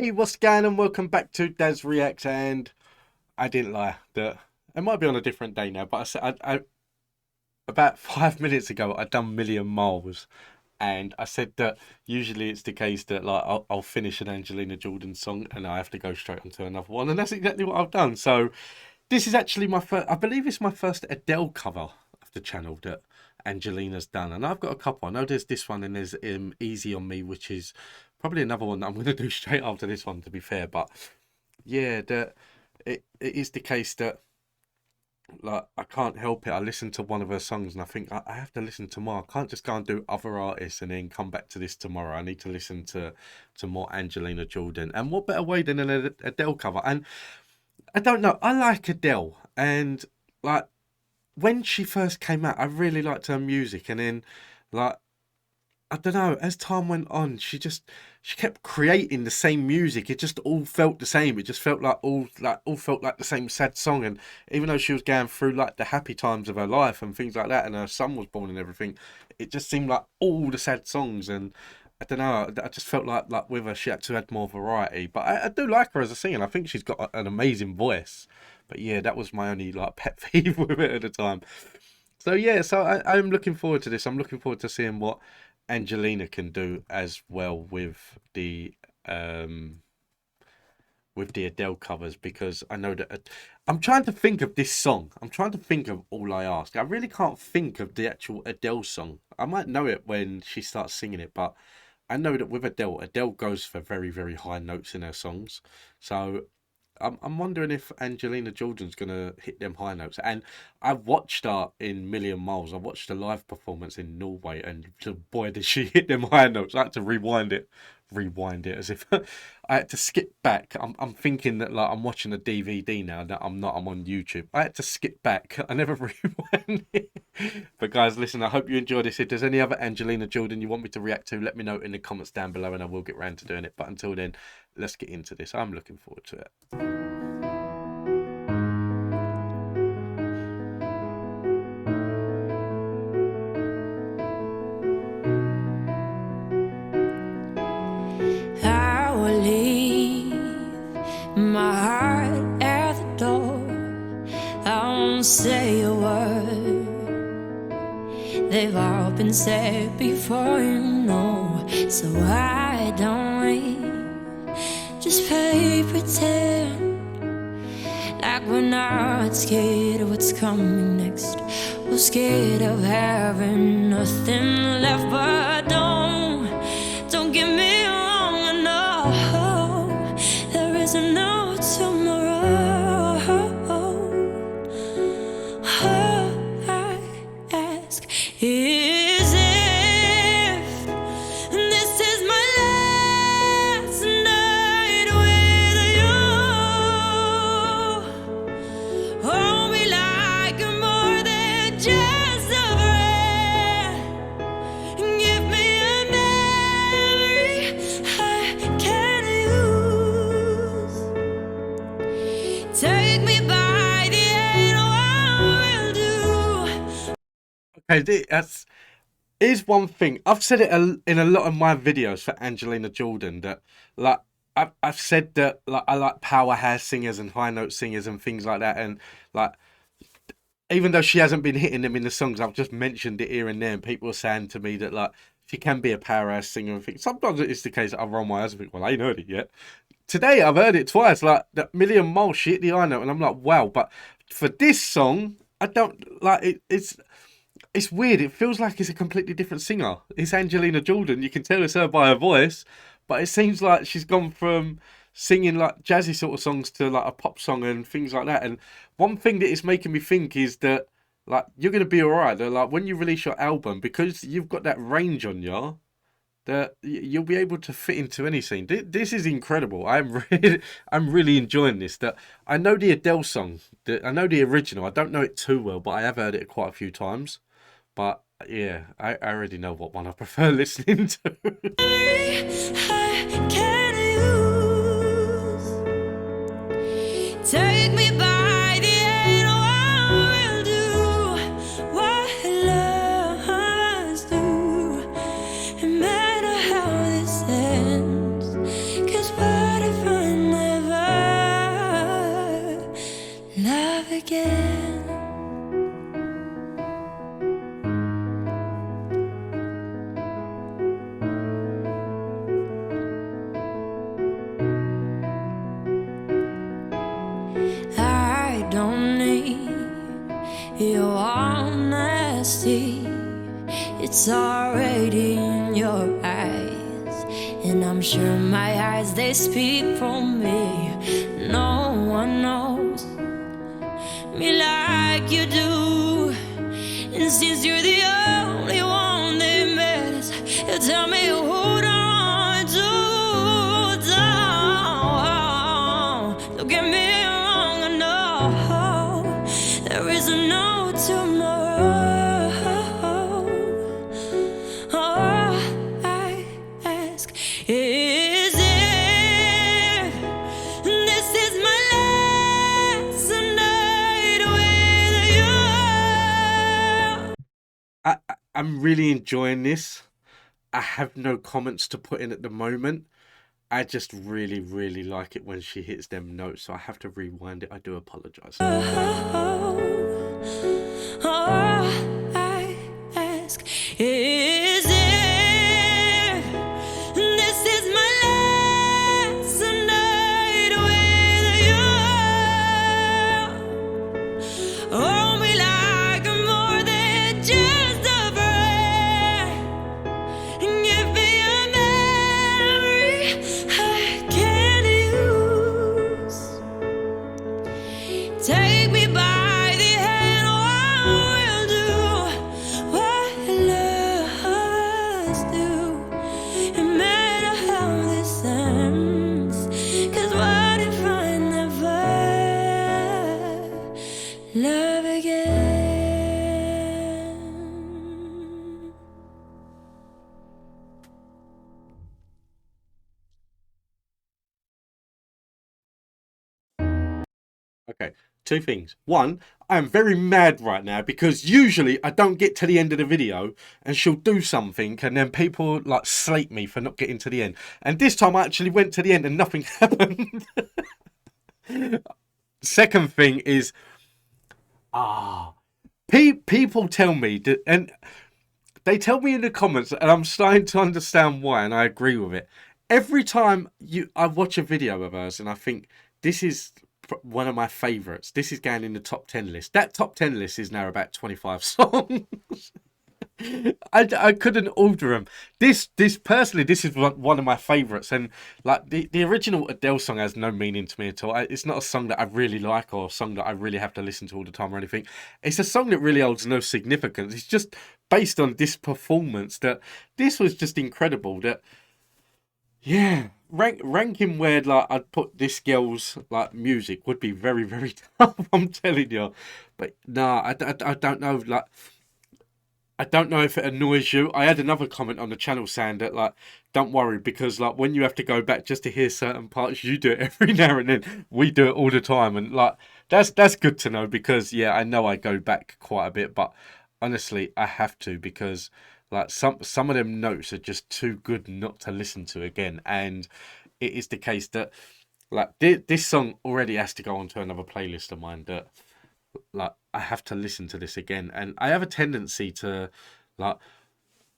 Hey, what's going on? Welcome back to Daz Reacts. And I didn't lie that it might be on a different day now, but I said about 5 minutes ago I'd done Million Miles, and I said that usually it's the case that like I'll finish an Angelina Jordan song and I have to go straight onto another one, and that's exactly what I've done. So this is actually my first. I believe it's my first Adele cover of the channel that Angelina's done, and I've got a couple. I know there's this one and there's Easy on Me, which is probably another one that I'm going to do straight after this one, to be fair. But yeah, it is the case that like I can't help it. I listen to one of her songs and I think I have to listen to more. I can't just go and do other artists and then come back to this tomorrow. I need to listen to more Angelina Jordan. And what better way than an Adele cover? And I don't know. I like Adele, and like when she first came out, I really liked her music, and then like I don't know, as time went on, she kept creating the same music. It just all felt the same. It just felt like all felt like the same sad song. And even though she was going through like the happy times of her life and things like that, and her son was born and everything, it just seemed like all the sad songs. And I don't know, I just felt like with her she had to add more variety. But I do like her as a singer. I think she's got an amazing voice. But yeah, that was my only like pet peeve with it at the time. So yeah, so I'm looking forward to this. I'm looking forward to seeing what Angelina can do as well um with the Adele covers, because I know that I'm trying to think of this song. I'm trying to think of All I Ask. I really can't think of the actual Adele song. I might know it when she starts singing it, but I know that with Adele, Adele goes for very, very high notes in her songs. So I'm wondering if Angelina Jordan's gonna hit them high notes. And I watched her in Million Miles. I watched a live performance in Norway, and boy, did she hit them high notes. I had to rewind it as if I had to skip back. I'm thinking that like I'm watching a DVD now. That I'm not. I'm on YouTube. I had to skip back. I never rewind it. But guys, listen. I hope you enjoy this. If there's any other Angelina Jordan you want me to react to, let me know in the comments down below, and I will get round to doing it. But until then, let's get into this. I'm looking forward to it. I will leave my heart at the door. I won't say a word. They've all been said before, you know. So I don't wait. Just play pretend like we're not scared of what's coming next. We're scared of having nothing left. But don't get me wrong, I know there isn't no tomorrow. All I ask is if this is my last night with you. Hold me like more than just a friend. Give me a memory I can use. Take me by the hand, what will do. Okay, that's is one thing I've said it in a lot of my videos for Angelina Jordan, that like I've said that like I like powerhouse singers and high note singers and things like that, and like even though she hasn't been hitting them in the songs, I've just mentioned it here and there, and people are saying to me that like she can be a powerhouse singer and things. Sometimes it's the case that I roll my eyes and think, well, I ain't heard it yet. Today I've heard it twice, like that Million Miles, she hit the high note, and I'm like, wow. But for this song, I don't like it. It's weird. It feels like it's a completely different singer. It's Angelina Jordan. You can tell it's her by her voice, but it seems like she's gone from singing like jazzy sort of songs to like a pop song and things like that. And one thing that it's making me think is that like you're gonna be alright. That like when you release your album, because you've got that range on you, that you'll be able to fit into any scene. This is incredible. I'm really enjoying this. That I know the Adele song. I know the original. I don't know it too well, but I have heard it quite a few times. But yeah, I already know what one I prefer listening to. I can use. Take me by the hand, what will do. What lovers do. No matter how this ends. 'Cause what if it's already in your eyes, and I'm sure my eyes, they speak for me. No one knows me like you do, and since you're the only one that matters, you tell me who to run to. Don't get me wrong, I know there is no tomorrow. All I ask is if this is my last night with you. I'm really enjoying this. I have no comments to put in at the moment. I just really, really like it when she hits them notes, so I have to rewind it. I do apologise. All I ask is if this is my last night with you. Hold me like I'm more than just a friend, and give me a memory I can use. Take me by the hand, oh, I will do what lovers do. No matter how this ends, 'cause what if I never love again? Okay, two things. One, I'm very mad right now because usually I don't get to the end of the video and she'll do something and then people like slate me for not getting to the end. And this time I actually went to the end and nothing happened. Second thing is, people tell me that, and they tell me in the comments, and I'm starting to understand why, and I agree with it. Every time I watch a video of hers, and I think this is one of my favourites. This is going in the top 10 list. That top 10 list is now about 25 songs. I couldn't order them. This personally, this is one of my favourites, and like the original Adele song has no meaning to me at all. It's not a song that I really like or a song that I really have to listen to all the time or anything. It's a song that really holds no significance. It's just based on this performance that this was just incredible. That yeah, ranking where like I'd put this girl's like music would be very very tough. I'm telling you, but nah, I don't know like. I don't know if it annoys you. I had another comment on the channel saying that, like, don't worry because, like, when you have to go back just to hear certain parts, you do it every now and then. We do it all the time, and like, that's good to know because, yeah, I know I go back quite a bit, but honestly, I have to because, like, some of them notes are just too good not to listen to again, and it is the case that, like, this song already has to go onto another playlist of mine that like I have to listen to this again, and I have a tendency to like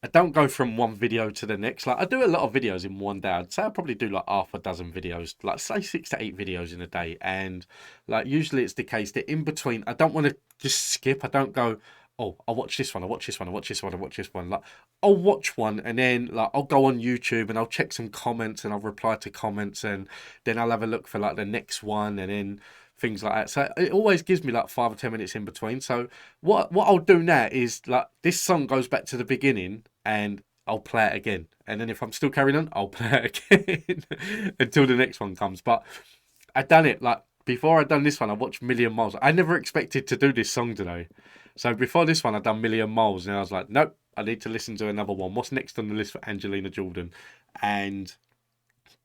I don't go from one video to the next. Like I do a lot of videos in one day. I'd say I probably do like half a dozen videos, like say 6 to 8 videos in a day, and like usually it's the case that in between I don't want to just skip. I don't go, oh, I'll watch this one, I'll watch this one, I'll watch this one, I'll watch this one. Like I'll watch one and then like I'll go on YouTube and I'll check some comments and I'll reply to comments and then I'll have a look for like the next one and then things like that. So it always gives me like 5 or 10 minutes in between. So what I'll do now is like this song goes back to the beginning and I'll play it again. And then if I'm still carrying on, I'll play it again until the next one comes. But I done it like before I done this one, I watched Million Miles. I never expected to do this song today. So before this one, I done Million Miles, and I was like, nope, I need to listen to another one. What's next on the list for Angelina Jordan? And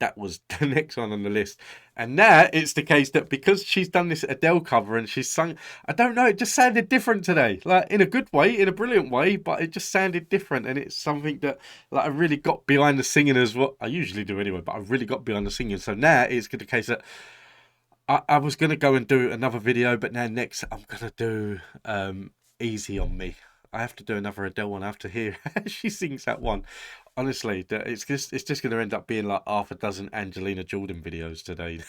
that was the next one on the list. And now it's the case that because she's done this Adele cover and she's sung, I don't know, it just sounded different today. Like in a good way, in a brilliant way, but it just sounded different. And it's something that like I really got behind the singing as well. I usually do anyway, but I really got behind the singing. So now it's the case that I was going to go and do another video, but now next I'm going to do Easy on Me. I have to do another Adele one. I have to hear she sings that one. Honestly, it's just going to end up being like half a dozen Angelina Jordan videos today.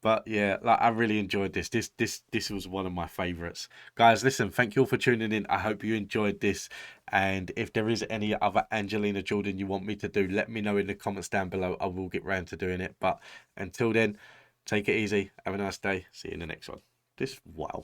But yeah, like I really enjoyed this. This was one of my favorites. Guys, listen, thank you all for tuning in. I hope you enjoyed this. And if there is any other Angelina Jordan you want me to do, let me know in the comments down below. I will get round to doing it. But until then, take it easy. Have a nice day. See you in the next one. Wow.